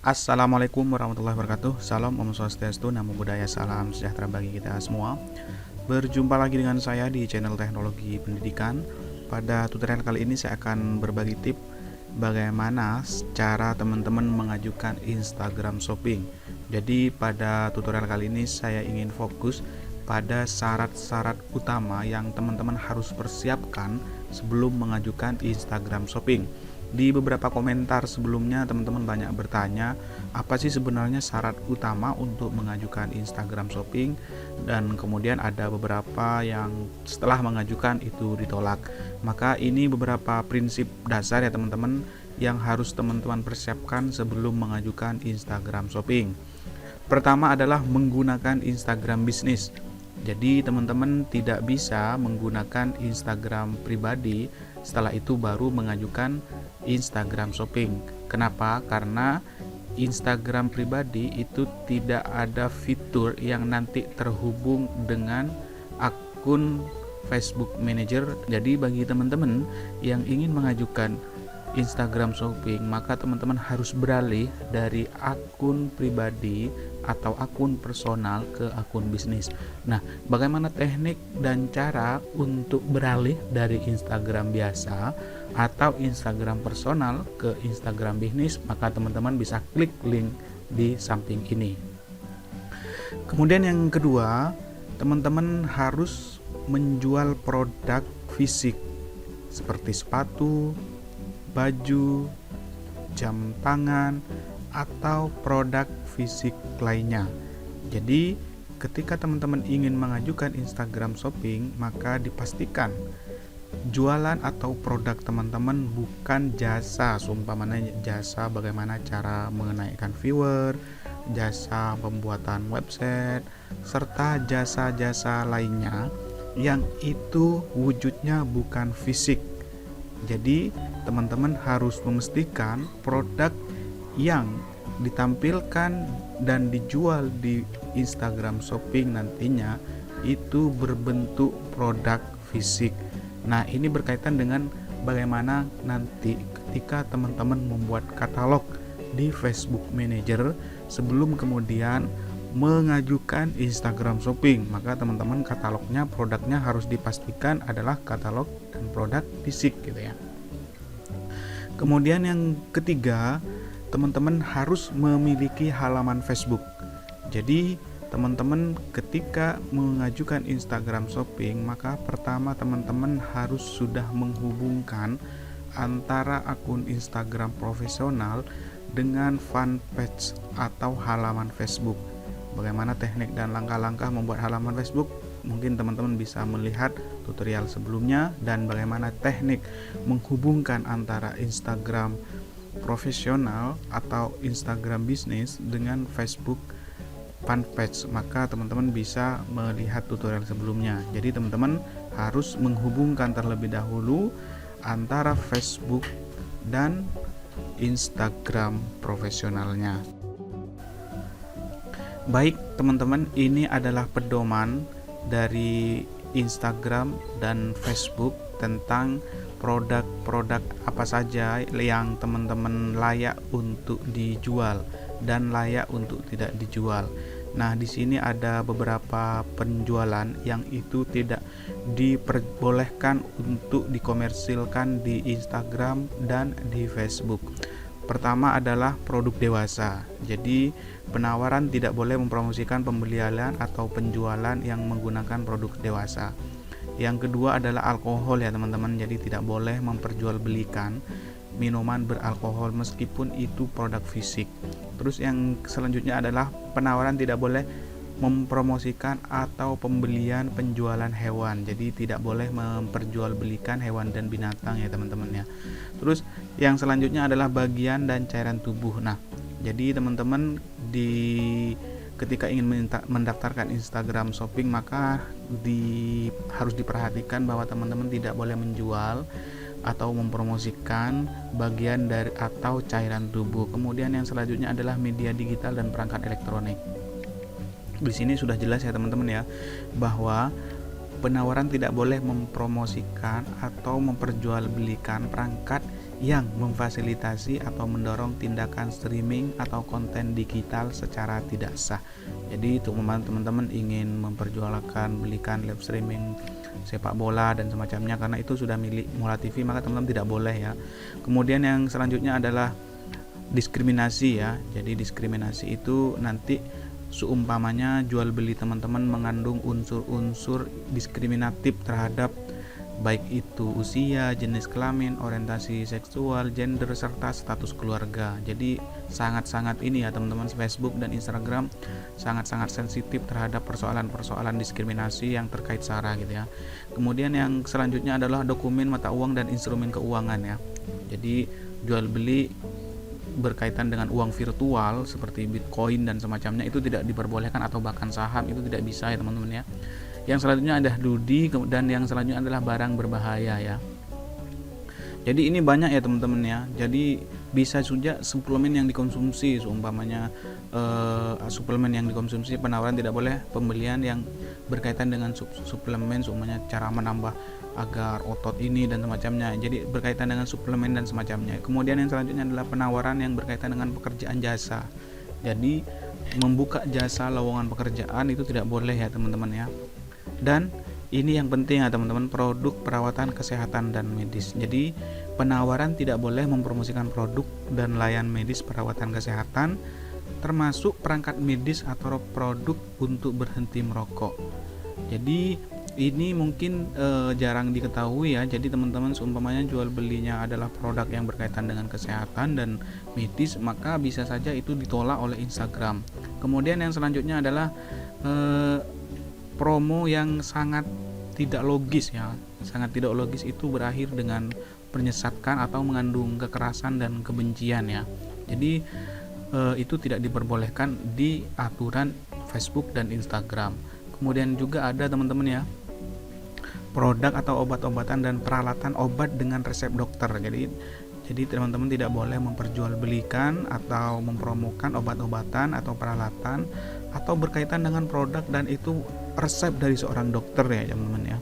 Assalamualaikum warahmatullahi wabarakatuh. Salam Om Swastiastu, Namo Buddhaya, salam sejahtera bagi kita semua. Berjumpa lagi dengan saya di channel Teknologi Pendidikan. Pada tutorial kali ini saya akan berbagi tips bagaimana cara teman-teman mengajukan Instagram Shopping. Jadi pada tutorial kali ini saya ingin fokus pada syarat-syarat utama yang teman-teman harus persiapkan sebelum mengajukan Instagram Shopping. Di beberapa komentar sebelumnya teman-teman banyak bertanya apa sih sebenarnya syarat utama untuk mengajukan Instagram Shopping, dan kemudian ada beberapa yang setelah mengajukan itu ditolak. Maka ini beberapa prinsip dasar ya teman-teman yang harus teman-teman persiapkan sebelum mengajukan Instagram Shopping. Pertama adalah menggunakan Instagram bisnis. Jadi teman-teman tidak bisa menggunakan Instagram pribadi setelah itu baru mengajukan Instagram Shopping. Kenapa? Karena Instagram pribadi itu tidak ada fitur yang nanti terhubung dengan akun Facebook Manager. Jadi bagi teman-teman yang ingin mengajukan Instagram Shopping, maka teman-teman harus beralih dari akun pribadi atau akun personal ke akun bisnis. Nah, bagaimana teknik dan cara untuk beralih dari Instagram biasa atau Instagram personal ke Instagram bisnis? Maka teman-teman bisa klik link di samping ini. Kemudian yang kedua, teman-teman harus menjual produk fisik seperti sepatu, baju, jam tangan, atau produk fisik lainnya. Jadi ketika teman-teman ingin mengajukan Instagram Shopping, maka dipastikan jualan atau produk teman-teman bukan jasa, seumpamanya jasa bagaimana cara menaikkan viewer, jasa pembuatan website, serta jasa-jasa lainnya yang itu wujudnya bukan fisik. Jadi teman-teman harus memastikan produk yang ditampilkan dan dijual di Instagram Shopping nantinya itu berbentuk produk fisik. Nah, ini berkaitan dengan bagaimana nanti ketika teman-teman membuat katalog di Facebook Manager sebelum kemudian mengajukan Instagram Shopping, maka teman-teman katalognya, produknya harus dipastikan adalah katalog dan produk fisik gitu ya. Kemudian yang ketiga, teman-teman harus memiliki halaman Facebook. Jadi teman-teman ketika mengajukan Instagram Shopping, maka pertama teman-teman harus sudah menghubungkan antara akun Instagram profesional dengan fanpage atau halaman Facebook. Bagaimana teknik dan langkah-langkah membuat halaman Facebook? Mungkin teman-teman bisa melihat tutorial sebelumnya, dan bagaimana teknik menghubungkan antara Instagram profesional atau Instagram bisnis dengan Facebook fanpage, maka teman-teman bisa melihat tutorial sebelumnya. Jadi teman-teman harus menghubungkan terlebih dahulu antara Facebook dan Instagram profesionalnya. Baik teman-teman, ini adalah pedoman dari Instagram dan Facebook tentang produk-produk apa saja yang teman-teman layak untuk dijual dan layak untuk tidak dijual. Nah, di sini ada beberapa penjualan yang itu tidak diperbolehkan untuk dikomersilkan di Instagram dan di Facebook. Pertama adalah produk dewasa. Jadi penawaran tidak boleh mempromosikan pembelian atau penjualan yang menggunakan produk dewasa. Yang kedua adalah alkohol ya teman-teman. Jadi tidak boleh memperjualbelikan minuman beralkohol meskipun itu produk fisik. Terus yang selanjutnya adalah penawaran tidak boleh mempromosikan atau pembelian penjualan hewan. Jadi tidak boleh memperjualbelikan hewan dan binatang ya teman-teman ya. Terus yang selanjutnya adalah bagian dan cairan tubuh. Nah, jadi teman-teman ketika ingin mendaftarkan Instagram Shopping, maka harus diperhatikan bahwa teman-teman tidak boleh menjual atau mempromosikan bagian dari atau cairan tubuh. Kemudian yang selanjutnya adalah media digital dan perangkat elektronik. Di sini sudah jelas ya teman-teman ya, bahwa penawaran tidak boleh mempromosikan atau memperjualbelikan perangkat yang memfasilitasi atau mendorong tindakan streaming atau konten digital secara tidak sah. Jadi untuk teman-teman ingin memperjualkan belikan live streaming sepak bola dan semacamnya karena itu sudah milik Mola TV, maka teman-teman tidak boleh ya. Kemudian yang selanjutnya adalah diskriminasi ya. Jadi diskriminasi itu nanti seumpamanya jual beli teman-teman mengandung unsur-unsur diskriminatif terhadap baik itu usia, jenis kelamin, orientasi seksual, gender, serta status keluarga. Jadi sangat-sangat ini ya teman-teman, Facebook dan Instagram sangat-sangat sensitif terhadap persoalan-persoalan diskriminasi yang terkait SARA gitu ya. Kemudian yang selanjutnya adalah dokumen mata uang dan instrumen keuangan ya. Jadi jual beli berkaitan dengan uang virtual seperti Bitcoin dan semacamnya itu tidak diperbolehkan, atau bahkan saham itu tidak bisa ya teman-teman ya. Yang selanjutnya ada judi, dan yang selanjutnya adalah barang berbahaya ya. Jadi ini banyak ya teman-teman ya. Jadi bisa saja suplemen yang dikonsumsi, seumpamanya suplemen yang dikonsumsi penawaran tidak boleh pembelian yang berkaitan dengan suplemen, seumpamanya cara menambah agar otot ini dan semacamnya. Jadi berkaitan dengan suplemen dan semacamnya. Kemudian yang selanjutnya adalah penawaran yang berkaitan dengan pekerjaan jasa. Jadi membuka jasa lowongan pekerjaan itu tidak boleh ya teman-teman ya. Dan ini yang penting ya teman-teman, produk perawatan kesehatan dan medis. Jadi penawaran tidak boleh mempromosikan produk dan layan medis perawatan kesehatan, termasuk perangkat medis atau produk untuk berhenti merokok. Jadi ini mungkin jarang diketahui ya. Jadi teman-teman seumpamanya jual belinya adalah produk yang berkaitan dengan kesehatan dan medis, maka bisa saja itu ditolak oleh Instagram. Kemudian yang selanjutnya adalah promo yang sangat tidak logis ya. Sangat tidak logis itu berakhir dengan menyesatkan atau mengandung kekerasan dan kebencian ya. Jadi itu tidak diperbolehkan di aturan Facebook dan Instagram. Kemudian juga ada teman-teman ya, produk atau obat-obatan dan peralatan obat dengan resep dokter. Jadi teman-teman tidak boleh memperjualbelikan atau mempromokan obat-obatan atau peralatan atau berkaitan dengan produk dan itu resep dari seorang dokter ya teman-teman ya.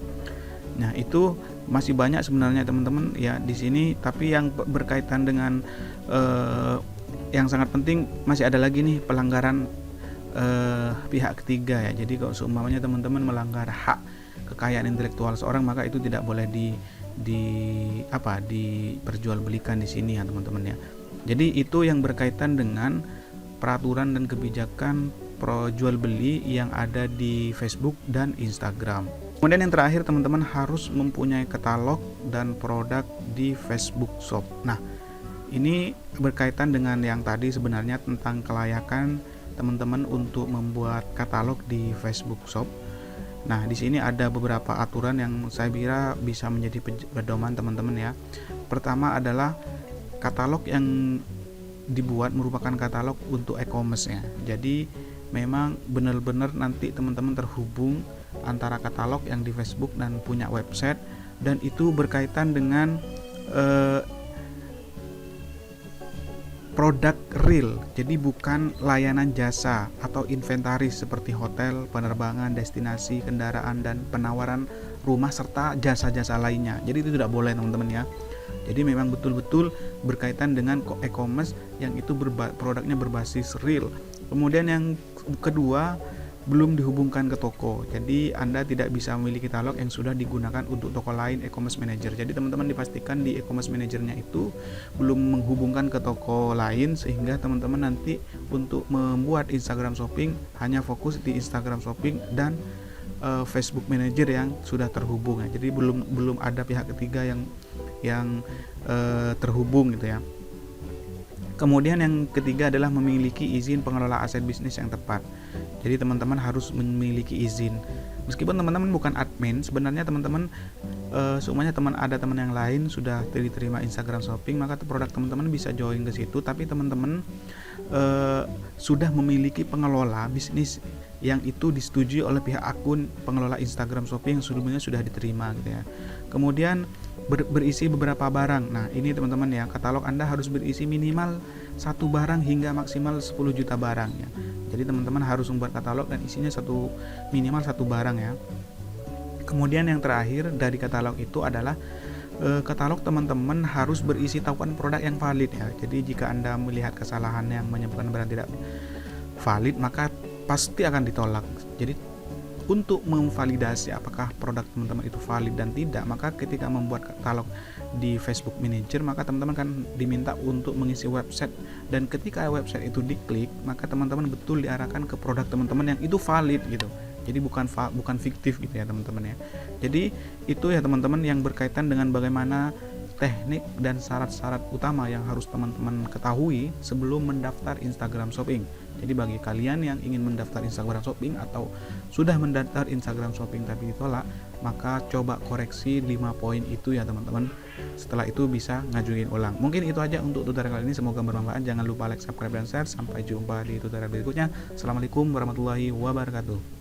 Nah, itu masih banyak sebenarnya teman-teman ya di sini, tapi yang berkaitan dengan yang sangat penting masih ada lagi nih pelanggaran pihak ketiga ya. Jadi kalau seumpamanya teman-teman melanggar hak kekayaan intelektual seorang, maka itu tidak boleh diperjualbelikan di sini ya teman-teman ya. Jadi itu yang berkaitan dengan peraturan dan kebijakan jual beli yang ada di Facebook dan Instagram. Kemudian yang terakhir teman-teman harus mempunyai katalog dan produk di Facebook Shop. Nah, ini berkaitan dengan yang tadi sebenarnya tentang kelayakan teman-teman untuk membuat katalog di Facebook Shop. Nah, di sini ada beberapa aturan yang saya kira bisa menjadi pedoman teman-teman ya. Pertama adalah katalog yang dibuat merupakan katalog untuk e-commerce ya. Jadi memang benar-benar nanti teman-teman terhubung antara katalog yang di Facebook dan punya website, dan itu berkaitan dengan produk real. Jadi bukan layanan jasa atau inventaris seperti hotel, penerbangan, destinasi, kendaraan, dan penawaran rumah serta jasa-jasa lainnya. Jadi itu tidak boleh teman-teman ya. Jadi memang betul-betul berkaitan dengan e-commerce yang itu produknya berbasis real. Kemudian yang kedua, belum dihubungkan ke toko. Jadi Anda tidak bisa memiliki katalog yang sudah digunakan untuk toko lain e-commerce manager. Jadi teman-teman dipastikan di e-commerce manajernya itu belum menghubungkan ke toko lain, sehingga teman-teman nanti untuk membuat Instagram shopping hanya fokus di Instagram shopping dan Facebook manager yang sudah terhubung ya. Jadi belum ada pihak ketiga yang terhubung gitu ya. Kemudian yang ketiga adalah memiliki izin pengelola aset bisnis yang tepat. Jadi teman-teman harus memiliki izin. Meskipun teman-teman bukan admin, sebenarnya teman-teman semuanya ada teman yang lain sudah diterima Instagram Shopping, maka produk teman-teman bisa join ke situ. Tapi teman-teman sudah memiliki pengelola bisnis yang itu disetujui oleh pihak akun pengelola Instagram Shopping yang sebelumnya sudah diterima gitu ya. Kemudian berisi beberapa barang. Nah, ini teman-teman ya, katalog Anda harus berisi minimal 1 barang hingga maksimal 10 juta barang ya. Jadi teman-teman harus membuat katalog dan isinya minimal 1 barang ya. Kemudian yang terakhir dari katalog itu adalah katalog teman-teman harus berisi tahuan produk yang valid ya. Jadi jika Anda melihat kesalahan yang menyebabkan barang tidak valid, maka pasti akan ditolak. Jadi untuk memvalidasi apakah produk teman-teman itu valid dan tidak, maka ketika membuat katalog di Facebook Manager, maka teman-teman kan diminta untuk mengisi website, dan ketika website itu diklik, maka teman-teman betul diarahkan ke produk teman-teman yang itu valid gitu. Jadi bukan fiktif gitu ya teman-teman ya. Jadi itu ya teman-teman yang berkaitan dengan bagaimana teknik dan syarat-syarat utama yang harus teman-teman ketahui sebelum mendaftar Instagram Shopping. Jadi bagi kalian yang ingin mendaftar Instagram Shopping atau sudah mendaftar Instagram Shopping tapi ditolak, maka coba koreksi 5 poin itu ya teman-teman. Setelah itu bisa ngajuin ulang. Mungkin itu aja untuk tutorial kali ini, semoga bermanfaat. Jangan lupa like, subscribe, dan share. Sampai jumpa di tutorial berikutnya. Assalamualaikum warahmatullahi wabarakatuh.